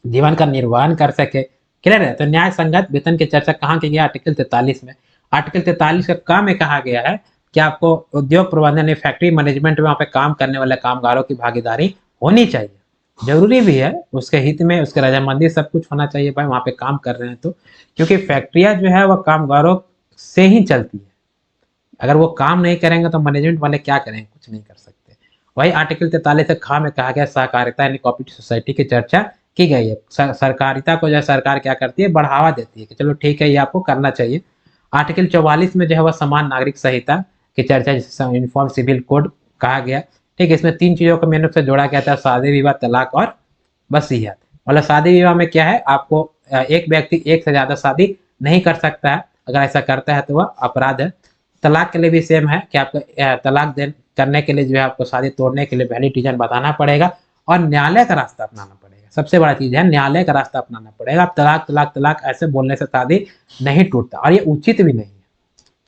जीवन का निर्वहन कर सके। क्लियर है। तो न्याय संगत वेतन की चर्चा कहाँ की गई, आर्टिकल 43 में। आर्टिकल 43 का काम में कहा गया है कि आपको उद्योग प्रबंधन फैक्ट्री मैनेजमेंट में वहाँ पे काम करने वाले कामगारों की भागीदारी होनी चाहिए, जरूरी भी है, उसके हित में उसके रजामंदी सब कुछ होना चाहिए भाई वहाँ पे काम कर रहे हैं तो, क्योंकि फैक्ट्रियाँ जो है वह कामगारों से ही चलती है। अगर वो काम नहीं करेंगे तो मैनेजमेंट वाले क्या करेंगे, कुछ नहीं कर सकते। वही आर्टिकल 43 खा में कहा गया सहकारिता यानी कोऑपरेटिव सोसाइटी की चर्चा की गई है। सरकारिता को जो है सरकार क्या करती है, बढ़ावा देती है कि चलो ठीक है ये आपको करना चाहिए। आर्टिकल 44 में जो है वह समान नागरिक संहिता की चर्चा, जिसे यूनिफॉर्म सिविल कोड कहा गया। ठीक है, इसमें 3 चीजों को मेन रूप से जोड़ा गया था, शादी विवाह, तलाक और वसीयत। मतलब शादी विवाह में क्या है, आपको एक व्यक्ति एक से ज्यादा शादी नहीं कर सकता है, अगर ऐसा करता है तो वह अपराध है। तलाक के लिए भी सेम है कि आपको तलाक करने के लिए जो है आपको शादी तोड़ने के लिए वैलिड रीजन बताना पड़ेगा और न्यायालय का रास्ता अपनाना पड़ेगा। सबसे बड़ा चीज है न्यायालय का रास्ता अपनाना पड़ेगा। आप तलाक तलाक तलाक ऐसे बोलने से शादी नहीं टूटता, और ये उचित भी नहीं है।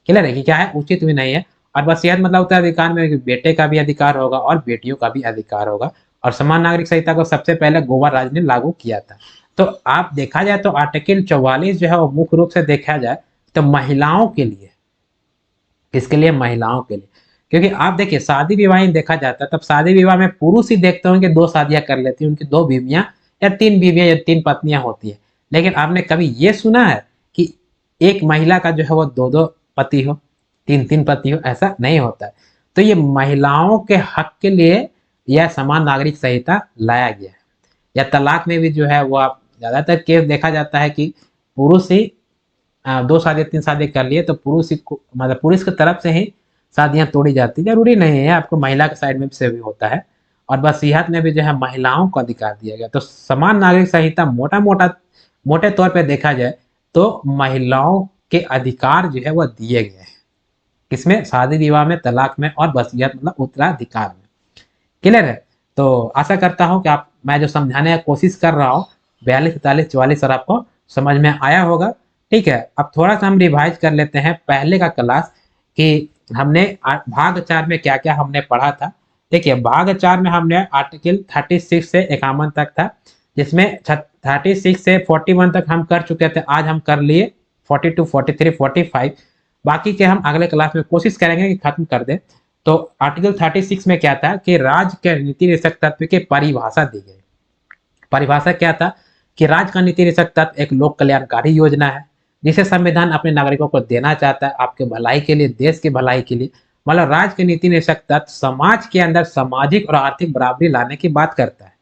क्लियर है कि क्या है, उचित भी नहीं है। और वसीयत मतलब होता है अधिकार में बेटे का भी अधिकार होगा और बेटियों का भी अधिकार होगा। और समान नागरिक संहिता को सबसे पहले गोवा राज्य ने लागू किया था। तो आप देखा जाए तो आर्टिकल 44 जो है वो मुख्य रूप से देखा जाए तो महिलाओं के लिए, किसके लिए, महिलाओं के लिए। क्योंकि आप देखिए शादी विवाह देखा जाता है तब शादी विवाह में पुरुष ही देखते होंगे 2 शादियां कर लेती है, उनकी 2 बीवियां या 3 बीवियां या 3 पत्नियां होती है। लेकिन आपने कभी ये सुना है कि एक महिला का जो है वो 2-2 पति हो, 3-3 पति हो, ऐसा नहीं होता है। तो ये महिलाओं के हक के लिए यह समान नागरिक संहिता लाया गया है। या तलाक में भी जो है वो आप ज्यादातर केस देखा जाता है कि पुरुष ही 2 शादी 3 शादी कर लिए तो पुरुष ही मतलब पुरुष की तरफ से ही शादियां तोड़ी जाती है। जरूरी नहीं है, आपको महिला के साइड में से भी होता है। और वसीयत में भी जो है महिलाओं को अधिकार दिया गया। तो समान नागरिक संहिता मोटे तौर पे देखा जाए तो महिलाओं के अधिकार जो है वह दिए गए हैं, किसमें, शादी विवाह में, तलाक में और वसीयत मतलब उत्तराधिकार में। क्लियर है। तो आशा करता हूँ कि आप मैं जो समझाने की कोशिश कर रहा हूँ 42, 43, 44 और आपको समझ में आया होगा। ठीक है, अब थोड़ा सा हम रिवाइज कर लेते हैं पहले का क्लास कि हमने भाग 4 में क्या क्या हमने पढ़ा था। देखिए भाग 4 में हमने आर्टिकल 36 से 51 तक था, जिसमें 36 से 41 तक हम कर चुके थे, आज हम कर लिए 42, 43, 45। बाकी के हम अगले क्लास में कोशिश करेंगे कि खत्म कर दें। तो आर्टिकल 36 में क्या था कि राज्य के नीति निदेशक तत्व की परिभाषा दी गई। परिभाषा क्या था कि राज्य का नीति निदेशक तत्व एक लोक कल्याणकारी योजना है जिसे संविधान अपने नागरिकों को देना चाहता है आपके भलाई के लिए, देश की भलाई के लिए। मतलब राज्य के नीति निदेशक तत्व समाज के अंदर सामाजिक और आर्थिक बराबरी लाने की बात करता है।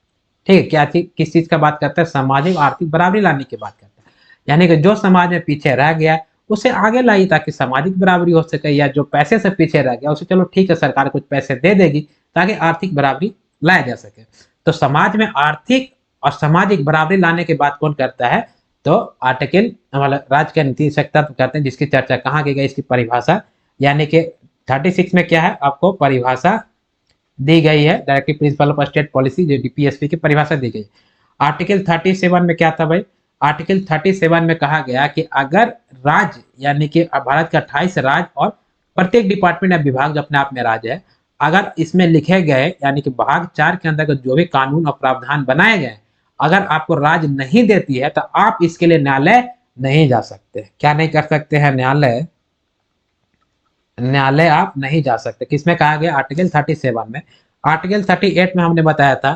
ठीक है, क्या चीज, किस चीज का बात करता है, सामाजिक और आर्थिक बराबरी लाने की बात करता है। यानी कि जो समाज में पीछे रह गया उसे आगे लाई ताकि सामाजिक बराबरी हो सके, या जो पैसे से पीछे रह गया उसे चलो ठीक है सरकार कुछ पैसे दे देगी ताकि आर्थिक बराबरी लाया जा सके। तो समाज में आर्थिक और सामाजिक बराबरी लाने की बात कौन करता है, तो आर्टिकल मतलब राज्य के नीति तत्व करते हैं, जिसकी चर्चा कहाँ की गई, इसकी परिभाषा। यानी कि 36 में क्या है, आपको परिभाषा दी गई है, directive principle of state policy, जो डीपीएसपी की परिभाषा दी गई। आर्टिकल 37 में क्या था भाई, आर्टिकल 37 में कहा गया कि अगर राज्य यानी कि भारत के 28 राज्य और प्रत्येक डिपार्टमेंट या विभाग जो अपने आप में राज्य है, अगर इसमें लिखे गए यानी कि भाग 4 के अंतर्गत जो भी कानून और प्रावधान बनाए गए, अगर आपको राज्य नहीं देती है तो आप इसके लिए न्यायालय नहीं जा सकते। क्या नहीं कर सकते हैं, न्यायालय न्यायालय आप नहीं जा सकते। किसमें कहा गया? आर्टिकल 37 में। आर्टिकल 38 में हमने बताया था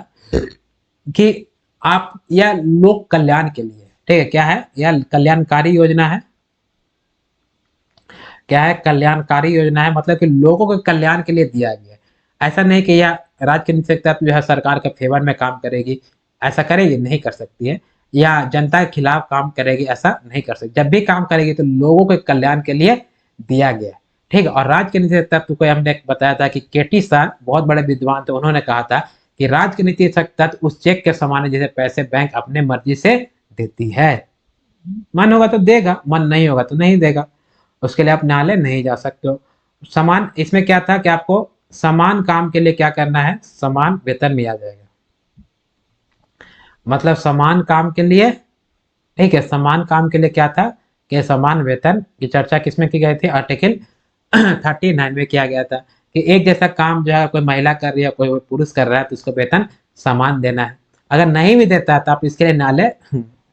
कि आप यह लोक कल्याण के लिए, ठीक है, क्या है? यह कल्याणकारी योजना है। क्या है? कल्याणकारी योजना है, मतलब कि लोगों के कल्याण के लिए दिया गया है। ऐसा नहीं कि यह राज्य के नीति के तहत जो है सरकार के फेवर में काम करेगी, ऐसा करेगी? नहीं कर सकती है। या जनता के खिलाफ काम करेगी, ऐसा नहीं कर सकती। जब भी काम करेगी तो लोगों के कल्याण के लिए दिया गया है, ठीक है। और राज्य के नीति तत्व को हमने बताया था कि केटी शाह बहुत बड़े विद्वान थे, उन्होंने कहा था कि राज्य के नीति तत्व उस चेक के समान है जिसे पैसे बैंक अपने मर्जी से देती है। मन होगा तो देगा, मन नहीं होगा तो नहीं देगा। उसके लिए आप न्यायालय नहीं जा सकते हो। समान, इसमें क्या था कि आपको समान काम के लिए क्या करना है? समान वेतन मिला जाएगा। मतलब समान काम के लिए, ठीक है, समान काम के लिए क्या था कि समान वेतन की चर्चा किसमें की गई थी? आर्टिकल 39 में किया गया था कि एक जैसा काम जो है कोई महिला कर रही है, कोई पुरुष कर रहा है, तो उसको वेतन समान देना है। अगर नहीं भी देता है तो आप इसके लिए न्यायालय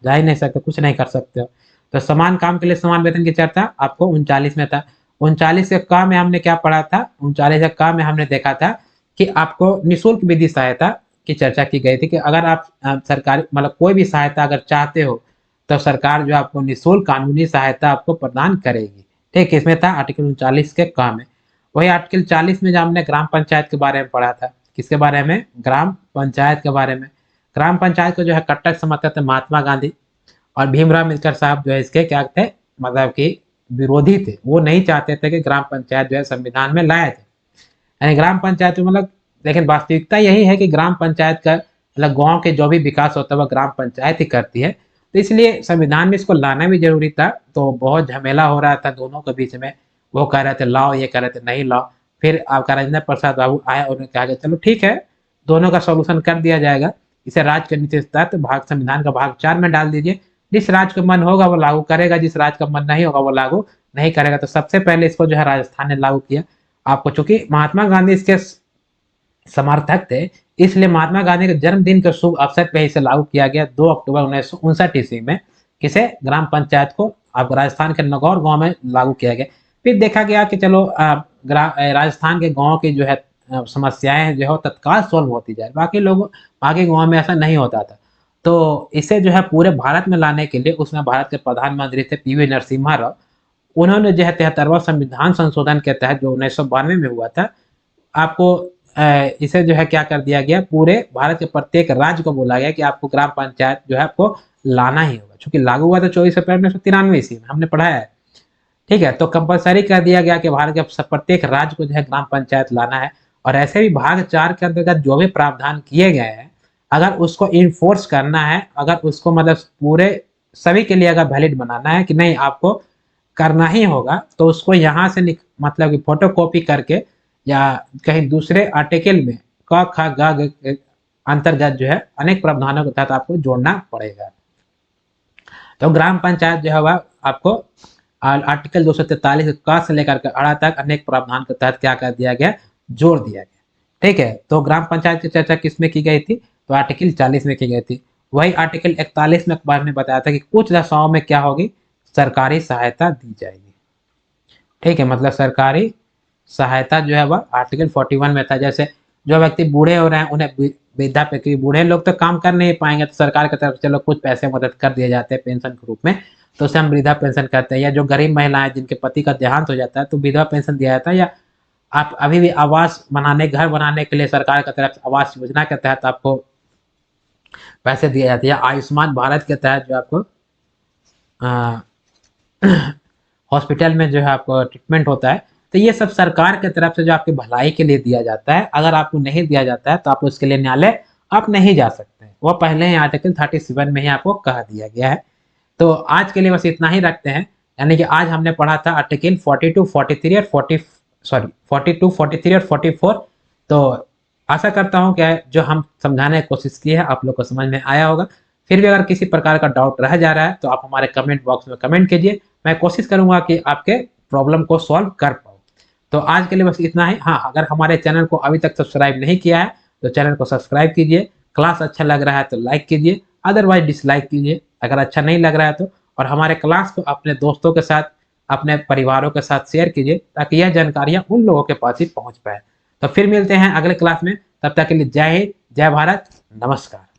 जा ही नहीं सकते, कुछ नहीं कर सकते हो। तो समान काम के लिए समान वेतन की चर्चा आपको 39 में था। 39 के क में हमने क्या पढ़ा था? 39 के क में हमने देखा था कि आपको निःशुल्क विधि सहायता की चर्चा की गई थी कि अगर आप सरकारी मतलब कोई भी सहायता अगर चाहते हो तो सरकार जो आपको निःशुल्क कानूनी सहायता आपको प्रदान करेगी, ठीक है। इसमें था आर्टिकल 39 के क में। वही आर्टिकल 40 में जो हमने ग्राम पंचायत के बारे में पढ़ा था, किसके बारे में? ग्राम पंचायत के बारे में। ग्राम पंचायत को जो है कट्टर समर्थक थे महात्मा गांधी और भीमराव अम्बेडकर साहब जो है इसके क्या थे? मतलब कि विरोधी थे। वो नहीं चाहते थे कि ग्राम पंचायत जो है संविधान में लाया जाए। यानी ग्राम पंचायत में मतलब, लेकिन वास्तविकता यही है कि ग्राम पंचायत का मतलब गाँव के जो भी विकास होता है वह ग्राम पंचायत ही करती है। तो इसलिए संविधान में इसको लाना भी ज़रूरी था। तो बहुत झमेला हो रहा था दोनों के बीच में। वो कह रहे थे लाओ, ये कह रहे थे नहीं लाओ। फिर आपका राजेंद्र प्रसाद बाबू आए और उन्होंने कहा कि चलो ठीक है, दोनों का सॉल्यूशन कर दिया जाएगा। इसे राज्य के नीति तहत भाग संविधान का भाग 4 में डाल दीजिए। जिस राज्य का मन होगा वो लागू करेगा, जिस राज्य का मन नहीं होगा वो लागू नहीं करेगा। तो सबसे पहले इसको जो है राजस्थान ने लागू किया। आपको चूंकि महात्मा गांधी इसके समर्थक थे, इसलिए महात्मा गांधी के जन्मदिन के शुभ अवसर पे इसे लागू किया गया 2 अक्टूबर 1959 ईस्वी में। किसे? ग्राम पंचायत को अब राजस्थान के नागौर गांव में लागू किया गया। फिर देखा गया कि चलो राजस्थान के गांव की जो है समस्याएं जो है तत्काल सॉल्व होती जाए, बाकी लोगों बाकी गांव में ऐसा नहीं होता था। तो इसे जो है पूरे भारत में लाने के लिए उसमें भारत के प्रधानमंत्री थे पीवी नरसिम्हा राव। उन्होंने जो है 73वां संविधान संशोधन के तहत जो 1992 में हुआ था, आपको इसे जो है क्या कर दिया गया, पूरे भारत के प्रत्येक राज्य को बोला गया कि आपको ग्राम पंचायत जो है आपको लाना ही होगा। चूंकि लागू हुआ था 24 अप्रैल 1993 ईस्वी में, हमने पढ़ाया है, ठीक है। तो कंपलसरी कर दिया गया कि भारत के प्रत्येक राज्य को जो है ग्राम पंचायत लाना है। और ऐसे भी भाग 4 के अंतर्गत जो भी प्रावधान किए गए हैं, अगर उसको इन्फोर्स करना है, अगर उसको मतलब पूरे सभी के लिए अगर वैलिड बनाना है कि नहीं आपको करना ही होगा, तो उसको यहाँ से मतलब कि फोटो कॉपी करके या कहीं दूसरे आर्टिकल में क ख ग घ अंतर्गत जो है अनेक प्रावधानों के तहत आपको जोड़ना पड़ेगा। तो ग्राम पंचायत जो है वह आपको आर्टिकल 243 क से लेकर के अड़ा तक अनेक प्रावधान के तहत क्या कर दिया गया? जोड़ दिया गया, ठीक है। तो ग्राम पंचायत की चर्चा किसमें की गई थी? तो आर्टिकल 40 में की गई थी। वही आर्टिकल 41 में अखबार ने बताया था कि कुछ दशाओं में क्या होगी? सरकारी सहायता दी जाएगी, ठीक है। मतलब सरकारी सहायता जो है वह आर्टिकल 41 में था। जैसे जो व्यक्ति बूढ़े हो रहे हैं उन्हें वृद्धा पे, क्योंकि बूढ़े लोग तो काम कर नहीं पाएंगे, तो सरकार की तरफ से चलो कुछ पैसे मदद कर दिए जाते हैं पेंशन के रूप में, तो उसे हम वृद्धा पेंशन कहते हैं। या जो गरीब महिलाएं जिनके पति का देहांत हो जाता है तो विधवा पेंशन दिया जाता है। या आप अभी भी आवास बनाने, घर बनाने के लिए सरकार की तरफ से आवास योजना के तहत आपको पैसे दिए जाते हैं। या आयुष्मान भारत के तहत जो आपको हॉस्पिटल में जो है आपको ट्रीटमेंट होता है। तो ये सब सरकार की तरफ से जो आपकी भलाई के लिए दिया जाता है। अगर आपको नहीं दिया जाता है तो आप उसके लिए न्यायालय आप नहीं जा सकते हैं। वो पहले ही आर्टिकल 37 में ही आपको कह दिया गया है। तो आज के लिए बस इतना ही रखते हैं। यानी कि आज हमने पढ़ा था आर्टिकल 42, 43 और 40, सॉरी 42, 43 और 44। तो आशा करता हूँ कि जो हम समझाने की कोशिश की है आप लोग को समझ में आया होगा। फिर भी अगर किसी प्रकार का डाउट रह जा रहा है तो आप हमारे कमेंट बॉक्स में कमेंट कीजिए। मैं कोशिश करूंगा कि आपके प्रॉब्लम को सॉल्व कर पाऊँ। तो आज के लिए बस इतना ही। हाँ, अगर हमारे चैनल को अभी तक सब्सक्राइब नहीं किया है तो चैनल को सब्सक्राइब कीजिए। क्लास अच्छा लग रहा है तो लाइक कीजिए, अदरवाइज डिसलाइक कीजिए अगर अच्छा नहीं लग रहा है तो। और हमारे क्लास को अपने दोस्तों के साथ अपने परिवारों के साथ शेयर कीजिए ताकि यह जानकारियां उन लोगों के पास ही पहुंच पाए। तो फिर मिलते हैं अगले क्लास में, तब तक के लिए जय हिंद, जय भारत, नमस्कार।